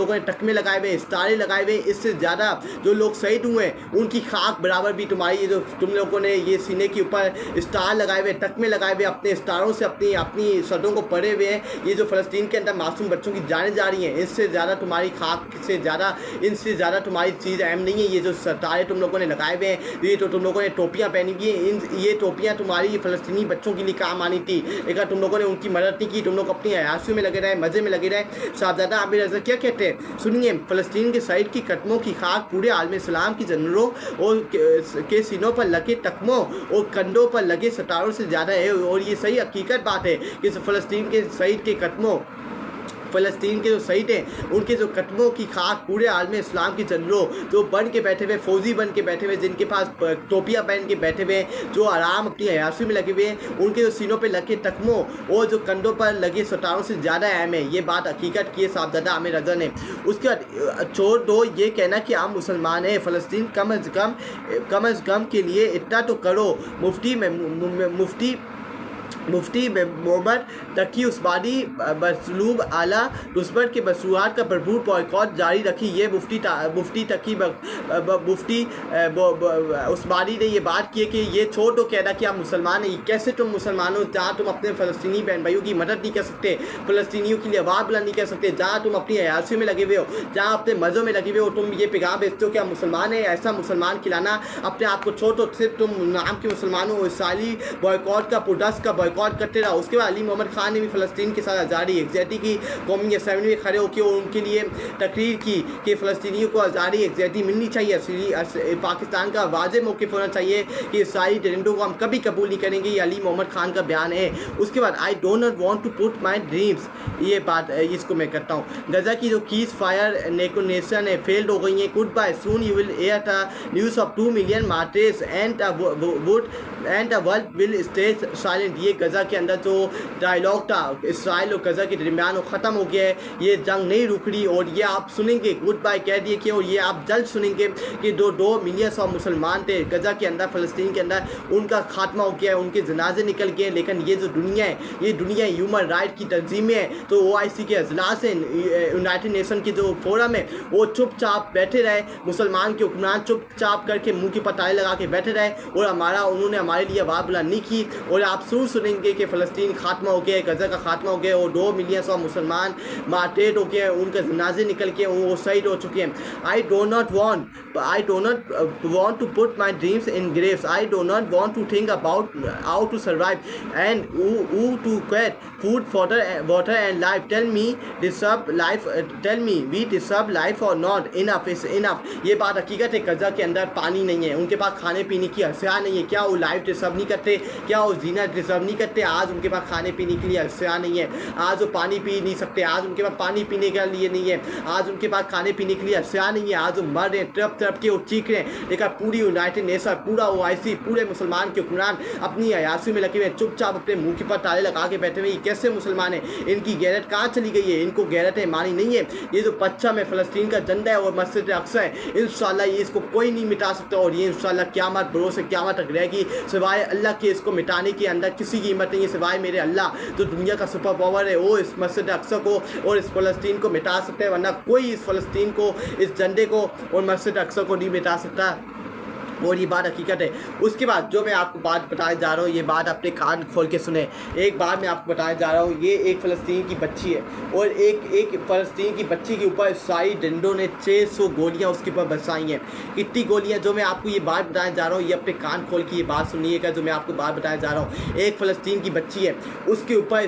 लोगों ने टकमे लगाए हुए, स्टारे लगाए हुए, इससे ज़्यादा जो लोग शहीद हुए उनकी खाक बराबर भी तुम्हारी ये जो तुम लोगों ने ये सीने के ऊपर स्टार लगाए हुए, टकमे लगाए हुए, अपने स्टारों से अपनी अपनी सदों को पड़े हुए हैं, ये जो फ़लस्तीन के अंदर मासूम बच्चों की जानें जा रही हैं, इससे ज़्यादा तुम्हारी खाक से ज़्यादा, इनसे ज़्यादा तुम्हारी चीज़ अहम नहीं है। ये जो सितारे तुम लोगों ने लगाए हुए हैं, ये तो तुम लोगों ने टोपियाँ पहनी हुई हैं, ये टोपियाँ तुम्हारी फ़लस्तीनी बच्चों के लिए काम आनी थी, लेकिन तुम लोगों ने उनकी मदद नहीं की। तुम लोग अपनी अयाशियों में लगे रहे, मज़े में लगे रहे। साहबजादा आबिद रज़ा क्या कहते हैं सुनिए, फ़लस्तीन के शहीद की कदमों की खाक पूरे आलम इस्लाम की जनरों और के सीनों पर लगे टकमों और कंधों पर लगे सितारों से ज़्यादा है। और ये सही हकीकत बात है कि फ़लस्तीन के शहीद के कदमों, फ़लस्तीन के जो शहीद हैं उनके जो कदमों की खाक पूरे आलम इस्लाम की जनरों जो बन के बैठे हुए, फौजी बन के बैठे हुए, जिनके पास टोपियाँ पहन के बैठे हुए हैं, जो आराम अपनी अयाशी में लगे हुए हैं, उनके जो सीनों पे लगे टकमों और जो कंधों पर लगे सितारों से ज़्यादा अहम है। ये बात हकीकत की है साहबजादा आमिर रज़ा ने। उसके बाद छोड़ दो ये कहना कि हम मुसलमान हैं, फ़लस्तीन कम अज़ कम के लिए इतना तो करो। मुफ्ती मोहम्मद तकी उस्मानी मसलूब आला दुश्मन के मसरूआत का भरपूर बॉयकॉट जारी रखी। ये मुफ्ती उस्मानी ने ये बात की है कि ये छोड़ दो कहना कि आप मुसलमान हैं। कैसे तुम मुसलमान हो जहाँ तुम अपने फ़लस्तीनी बहन भाइयों की मदद नहीं कर सकते, फ़लस्तीनियों के लिए आवाज़ बुलंद नहीं कर सकते, जहाँ तुम अपनी अयाशियों में लगे हुए हो, जहाँ अपने मज़ों में लगे हुए हो, तुम ये पैगाम भेजते हो कि आप मुसलमान हैं। ऐसा मुसलमान खिलाना अपने आप को छोड़ दो, सिर्फ तुम नाम के मुसलमान हो। साली बॉयकॉट का प्रोटेस्ट का बॉयकॉट करते रहा। उसके बाद अली मोहम्मद खान ने भी फ़लस्तीन के साथ आज़ादी एग्जैक्टी की, कौमी असेंबली में खड़े होकर उनके लिए तकरीर की कि फ़लस्तीनियों को आज़ादी एग्जैक्टी मिलनी चाहिए। पाकिस्तान का वाज़ेह मौक़िफ़ होना चाहिए कि सारी दरिंदों को हम कभी कबूल नहीं करेंगे। ये अली मोहम्मद खान का बयान है। उसके बाद I don't not want to put my dreams, ये बात इसको मैं करता हूँ। गज़ा की जो कीस फायर नेगोशिएशन है फेल्ड हो गई है। Good bye soon you will air the news of 2 million martyrs and the world will stay silent. ये गज़ा के अंदर जो डायलॉग था इसराइल और गज़ा के दरमियान वो ख़त्म हो गया है। ये जंग नहीं रुक रही और ये आप सुनेंगे, गुड बाय कह दिए कि, और ये आप जल्द सुनेंगे कि 2 मिलियन सौ मुसलमान थे गज़ा के अंदर, फ़लस्तीन के अंदर, उनका खात्मा हो गया है, उनके जनाजे निकल गए। लेकिन ये जो दुनिया है, ये दुनिया ह्यूमन राइट की तंजीमें हैं, तो OIC के अजलास हैं, यूनाइटेड नेशन के जो फोरम है, वो चुपचाप बैठे रहे। मुसलमान के हुक्मरान चुपचाप करके मुँह की पताई लगा के बैठे रहे और उन्होंने हमारे लिए आवाज़ बुलंद नहीं की। और आप सुनेंगे कि फ़लस्तीन खात्मा हो गया, गज़ा का खात्मा हो गया और 2 मिलियन सौ मुसलमान मार्टेड हो गए, उनके जनाजे निकल के वो शहीद हो चुके हैं। I do not want to put my dreams in graves. I do not want to think about how to survive and to get food water and life. Tell me we deserve life और not. Enough is enough. ये बात हकीकत है, गज़ा के अंदर पानी नहीं है, उनके पास खाने पीने की अशिया नहीं है। क्या वो लाइफ डिजर्व नहीं करते? क्या वो जीना डिजर्व नहीं करते? आज उनके पास खाने पीने के लिए अशिया नहीं है, आज वो पानी पी नहीं सकते, आज उनके पास पानी पीने के लिए नहीं है, आज उनके पास खाने पीने के लिए अशिया नहीं है, आज वो मर रहे हैं, तड़प के वो चीख रहे हैं। लेकिन पूरी यूनाइटेड नेशन, पूरा OIC, पूरे मुसलमान के हुक्मरान अपनी अयाशी में लगे हुए हैं, चुपचाप अपने मुँह के पर ताले लगा के बैठे हुए। ये कैसे मुसलमान हैं? इनकी गैरत कहाँ चली गई है? इनको गैरतें मानी नहीं है। ये जो पश्चिम में फ़लस्तीन का झंडा है और मस्जिद अक्सा है, इंशाल्लाह ये इसको कोई नहीं मिटा सकता और ये इंशाल्लाह क़यामत भरोसे क़यामत तक रहेगी। सिवाय अल्लाह के इसको मिटाने के अंदर किसी की हिम्मत नहीं है, सिवाय मेरे अल्लाह जो दुनिया का सुपर पावर है, वो इस मस्जिद अक्सा को और इस फ़लस्तीन को मिटा सकते हैं, वरना कोई इस फ़लस्तीन को, इस झंडे को और मस्जिद अक्सा को नहीं मिटा सकता। और ये बात हकीकत है। उसके बाद जो मैं आपको बात बताने जा रहा हूँ, ये बात अपने कान खोल के सुने। एक बात मैं आपको बताने जा रहा हूँ, ये एक फ़लस्तीन की बच्ची है और एक फ़लस्तीन की बच्ची के ऊपर सारी डंडों ने 600 गोलियाँ उसके ऊपर बरसाई हैं। कितनी गोलियाँ? जो मैं आपको ये बात बताने जा रहा हूँ, ये अपने कान खोल के ये बात सुनिएगा जो मैं आपको बात बताने जा रहा हूँ। एक फ़लस्तीन की बच्ची है, उसके ऊपर